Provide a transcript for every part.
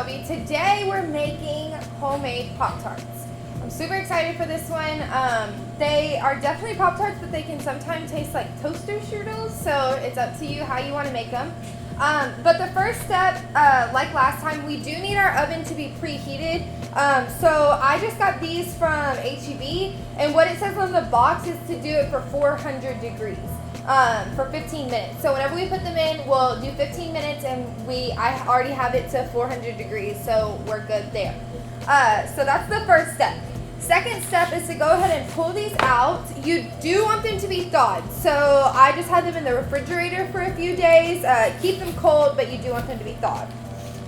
Shelby. Today we're making homemade Pop-Tarts. I'm super excited for this one. They are definitely Pop-Tarts, but they can sometimes taste like toaster strudels, so it's up to you how you want to make them. But the first step, like last time, we do need our oven to be preheated. So I just got these from HEB, and what it says on the box is to do it for 400 degrees. For 15 minutes. So whenever we put them in, we'll do 15 minutes, and I already have it to 400 degrees, so we're good there. So that's the first step. Second step is to go ahead and pull these out. You do want them to be thawed, so I just had them in the refrigerator for a few days. Keep them cold, but you do want them to be thawed.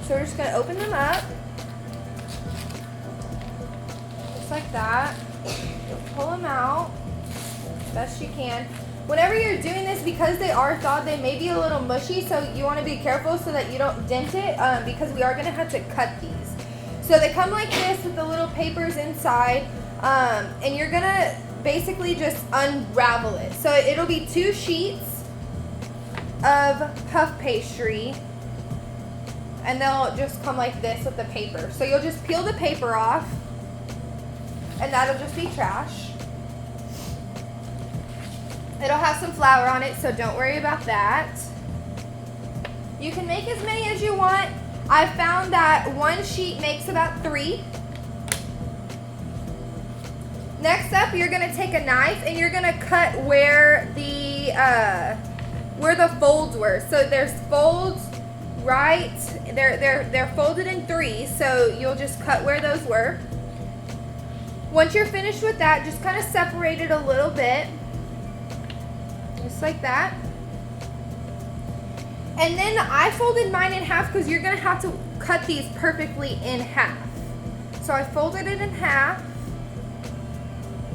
So we're just going to open them up, just like that. Pull them out as best you can. Whenever you're doing this, because they are thawed, they may be a little mushy, so you want to be careful so that you don't dent it, because we are going to have to cut these. So they come like this with the little papers inside, and you're going to basically just unravel it. So it'll be 2 sheets of puff pastry, and they'll just come like this with the paper. So you'll just peel the paper off, and that'll just be trash. It'll have some flour on it, so don't worry about that. You can make as many as you want. I found that 1 sheet makes about 3. Next up, you're gonna take a knife and you're gonna cut where the folds were. So there's folds right, they're folded in 3, so you'll just cut where those were. Once you're finished with that, just kind of separate it a little bit. Just like that. And then I folded mine in half because you're going to have to cut these perfectly in half. So I folded it in half,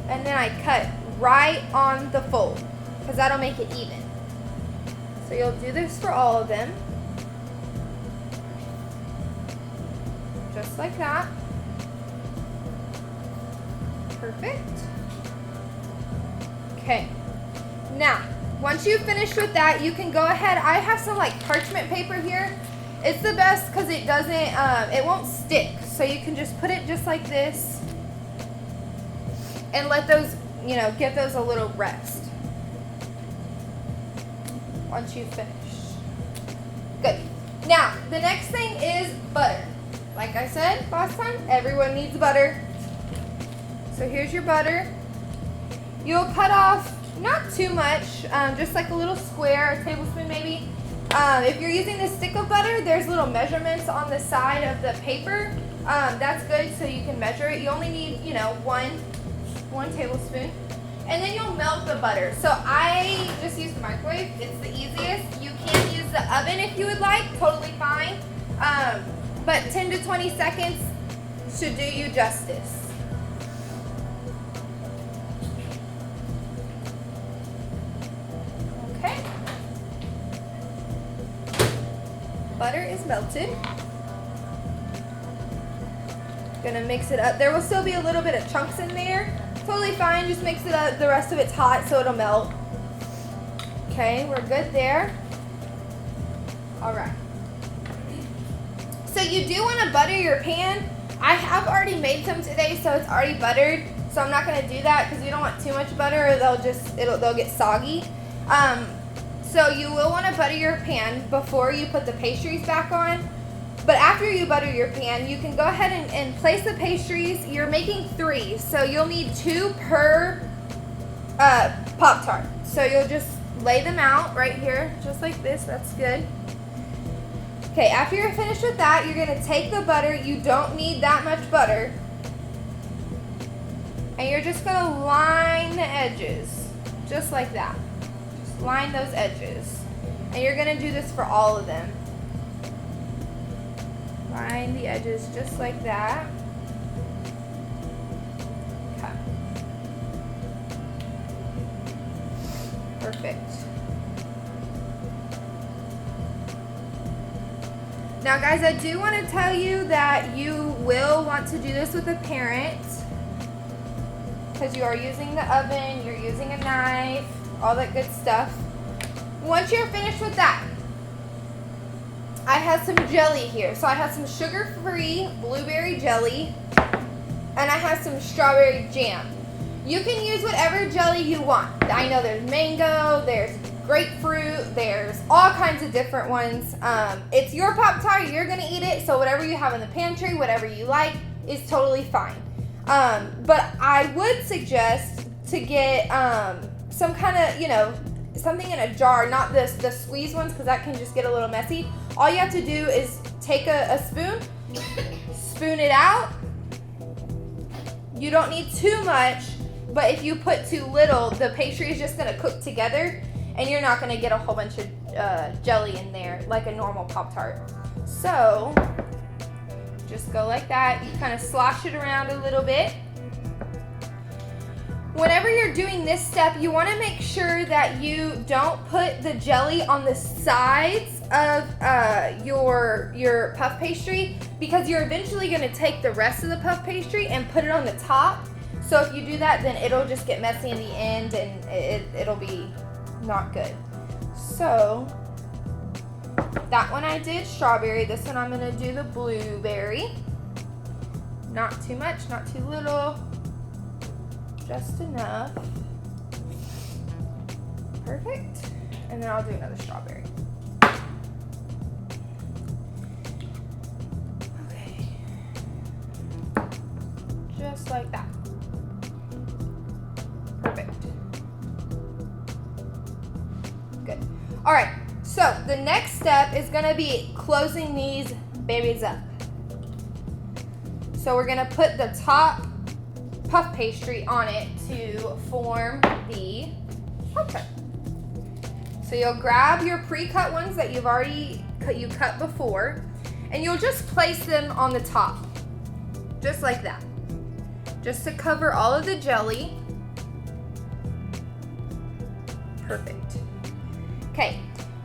and then I cut right on the fold because that'll make it even. So you'll do this for all of them. Just like that. Perfect. Okay. Now, once you've finished with that, you can go ahead. I have some like parchment paper here. It's the best because it doesn't, it won't stick. So you can just put it just like this and let those, give those a little rest once you finish. Good. Now, the next thing is butter. Like I said last time, everyone needs butter. So here's your butter. You'll cut off not too much, just like a little square, a tablespoon maybe. If you're using the stick of butter, there's little measurements on the side of the paper. That's good, so you can measure it. You only need, one tablespoon. And then you'll melt the butter. So I just use the microwave. It's the easiest. You can use the oven if you would like, totally fine. But 10 to 20 seconds should do you justice. Butter is melted. Gonna mix it up. There will still be a little bit of chunks in there. Totally fine, just mix it up. The rest of it's hot, so it'll melt. Okay, we're good there. All right. So you do want to butter your pan. I have already made some today, so it's already buttered. So I'm not gonna do that because you don't want too much butter, or they'll get soggy. So you will want to butter your pan before you put the pastries back on. But after you butter your pan, you can go ahead and place the pastries. You're making 3, so you'll need 2 per Pop-Tart. So you'll just lay them out right here, just like this. That's good. Okay, after you're finished with that, you're going to take the butter. You don't need that much butter. And you're just going to line the edges, just like that. Line those edges, and you're going to do this for all of them. Line the edges just like that. Okay. Perfect. Now guys, I do want to tell you that you will want to do this with a parent because you are using the oven, you're using a knife, all that good stuff. Once you're finished with that, I have some jelly here. So I have some sugar-free blueberry jelly, and I have some strawberry jam. You can use whatever jelly you want. I know there's mango, there's grapefruit, there's all kinds of different ones. It's your Pop-Tart, you're gonna eat it, so whatever you have in the pantry, whatever you like, is totally fine. But I would suggest to get some kind of, you know, something in a jar, not the squeeze ones, because that can just get a little messy. All you have to do is take a spoon, spoon it out. You don't need too much, but if you put too little, the pastry is just gonna cook together, and you're not gonna get a whole bunch of jelly in there like a normal Pop-Tart. So just go like that. You kind of slosh it around a little bit. Whenever you're doing this step, you want to make sure that you don't put the jelly on the sides of your puff pastry, because you're eventually going to take the rest of the puff pastry and put it on the top. So if you do that, then it'll just get messy in the end, and it'll be not good. So that one I did strawberry. This one I'm going to do the blueberry. Not too much, not too little. Just enough. Perfect. And then I'll do another strawberry. Okay. Just like that. Perfect. Good. All right. So the next step is going to be closing these babies up. So we're going to put the top puff pastry on it to form the Pop-Tart. So you'll grab your pre-cut ones that you've already cut before, and you'll just place them on the top, just like that, just to cover all of the jelly. Perfect. Okay,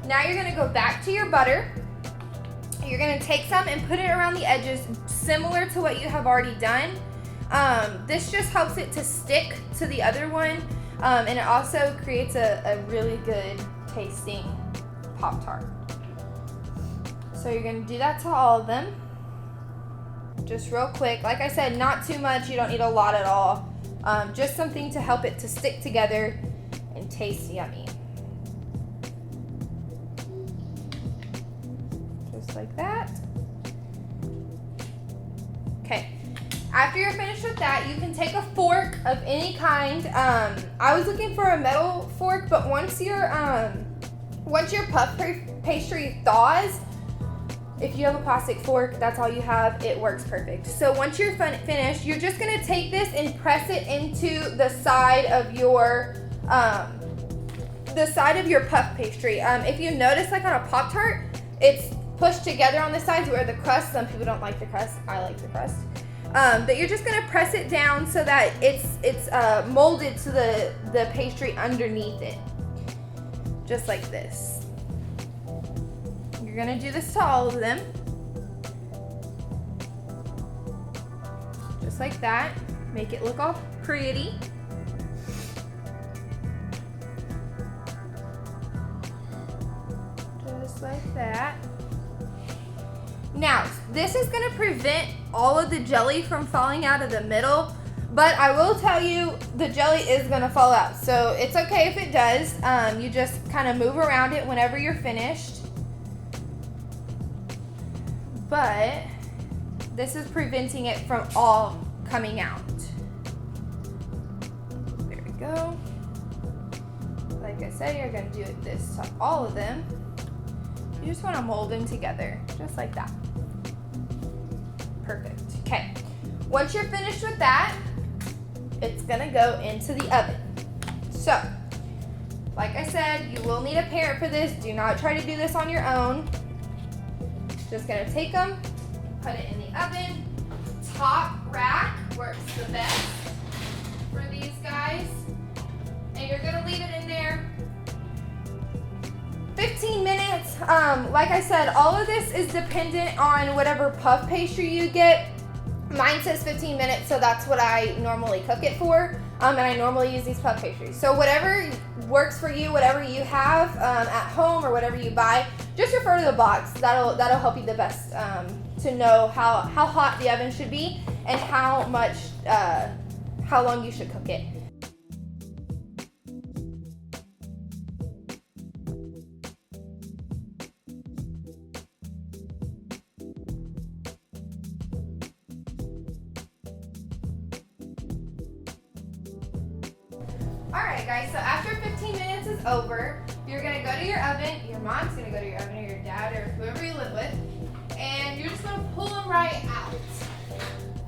now you're gonna go back to your butter. You're gonna take some and put it around the edges, similar to what you have already done. This just helps it to stick to the other one, and it also creates a really good tasting Pop-Tart. So you're going to do that to all of them, just real quick. Like I said, not too much, you don't need a lot at all, just something to help it to stick together and taste yummy. Just like that. Okay. After you're finished with that, you can take a fork of any kind. I was looking for a metal fork, but once your puff pastry thaws, if you have a plastic fork, that's all you have, it works perfect. So once you're finished, you're just gonna take this and press it into the side of your puff pastry. If you notice, like on a Pop-Tart, it's pushed together on the sides where the crust, some people don't like the crust, I like the crust. But you're just gonna press it down so that it's molded to the pastry underneath it, just like this. You're gonna do this to all of them, just like that. Make it look all pretty. Just like that. Now, this is going to prevent all of the jelly from falling out of the middle, but I will tell you, the jelly is going to fall out. So it's okay if it does. You just kind of move around it whenever you're finished. But this is preventing it from all coming out. There we go. Like I said, you're going to do this to all of them. You just want to mold them together, just like that. Perfect. Okay. Once you're finished with that, it's gonna go into the oven. So, like I said, you will need a parent for this. Do not try to do this on your own. Just gonna take them, put it in the oven. Top rack works the best for these guys. And you're gonna leave it in there 15 minutes. Like I said, all of this is dependent on whatever puff pastry you get. Mine says 15 minutes, so that's what I normally cook it for. and I normally use these puff pastries. So whatever works for you, whatever you have at home or whatever you buy, just refer to the box. That'll help you the best to know how hot the oven should be and how long you should cook it. Alright guys, so after 15 minutes is over, you're going to go to your oven, your mom's going to go to your oven, or your dad, or whoever you live with, and you're just going to pull them right out.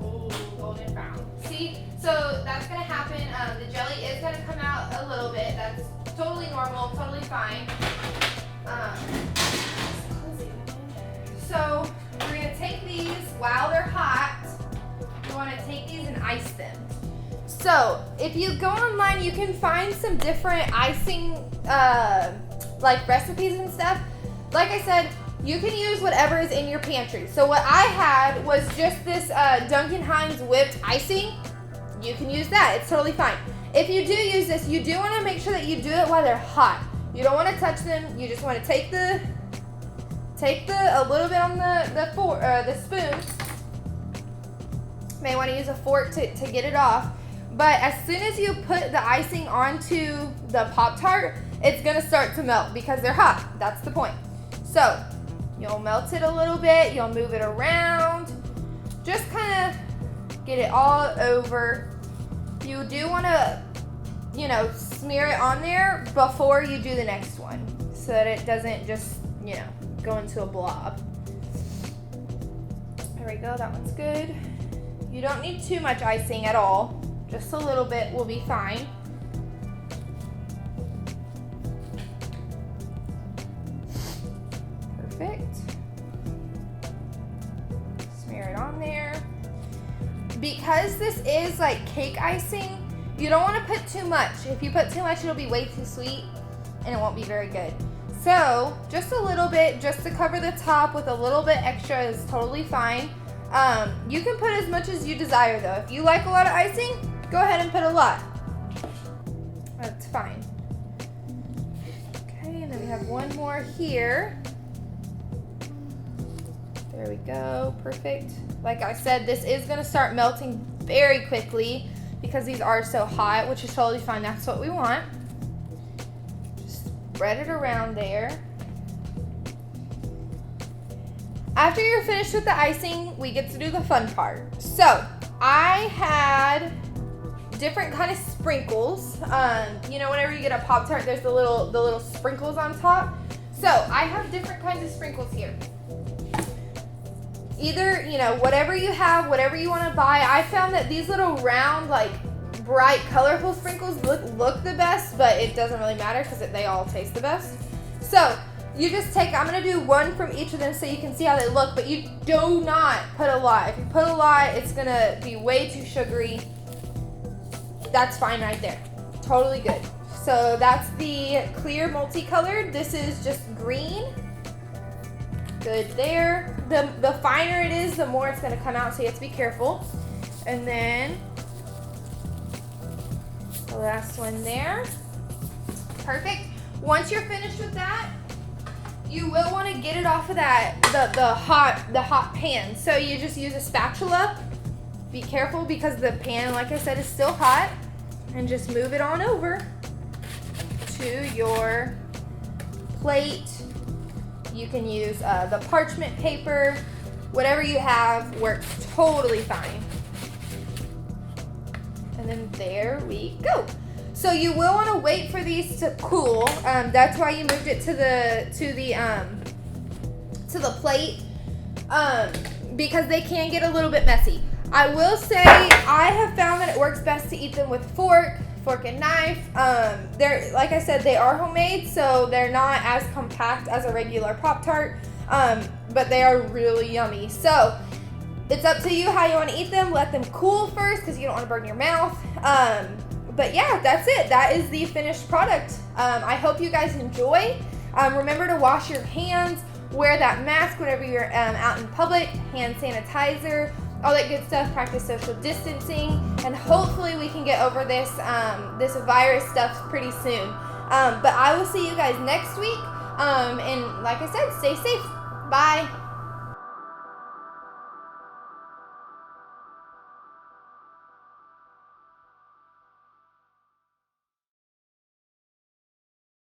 Ooh, golden brown. See? So that's going to happen. The jelly is going to come out a little bit. That's totally normal, totally fine. So we're going to take these while they're hot. You want to take these and ice them. So if you go online, you can find some different icing like recipes and stuff. Like I said, you can use whatever is in your pantry. So what I had was just this Duncan Hines whipped icing. You can use that. It's totally fine. If you do use this, you do want to make sure that you do it while they're hot. You don't want to touch them. You just want to take a little bit on the spoon. May want to use a fork to get it off. But as soon as you put the icing onto the Pop-Tart, it's going to start to melt because they're hot. That's the point. So you'll melt it a little bit. You'll move it around. Just kind of get it all over. You do want to, smear it on there before you do the next one so that it doesn't just, go into a blob. There we go. That one's good. You don't need too much icing at all. Just a little bit will be fine. Perfect. Smear it on there. Because this is like cake icing, you don't want to put too much. If you put too much, it'll be way too sweet and it won't be very good. So just a little bit, just to cover the top with a little bit extra is totally fine. You can put as much as you desire though. If you like a lot of icing, go ahead and put a lot. That's fine. Okay, and then we have one more here. There we go, perfect. Like I said, this is gonna start melting very quickly because these are so hot, which is totally fine. That's what we want. Just spread it around there. After you're finished with the icing, we get to do the fun part. So I had different kind of sprinkles. Whenever you get a Pop-Tart, there's the little sprinkles on top. So I have different kinds of sprinkles here. Either, whatever you have, whatever you want to buy. I found that these little round, like bright, colorful sprinkles look the best, but it doesn't really matter because they all taste the best. So you just I'm going to do one from each of them so you can see how they look, but you do not put a lot. If you put a lot, it's going to be way too sugary. That's fine right there. Totally good. So that's the clear multicolored. This is just green. Good there. The finer it is, the more it's going to come out, so you have to be careful. And then the last one there. Perfect. Once you're finished with that, you will want to get it off of the hot pan. So you just use a spatula. Be careful because the pan, like I said, is still hot. And just move it on over to your plate. You can use the parchment paper. Whatever you have works totally fine. And then there we go. So you will want to wait for these to cool. That's why you moved it to the plate, because they can get a little bit messy. I will say I have found that it works best to eat them with fork and knife. They're, like I said, they are homemade, so they're not as compact as a regular Pop-Tart, but they are really yummy. So it's up to you how you want to eat them. Let them cool first because you don't want to burn your mouth. But yeah, that's it. That is the finished product. I hope you guys enjoy. Remember to wash your hands, wear that mask whenever you're out in public, hand sanitizer. all that good stuff. Practice social distancing, and hopefully we can get over this this virus stuff pretty soon. But I will see you guys next week. And like I said, stay safe. Bye.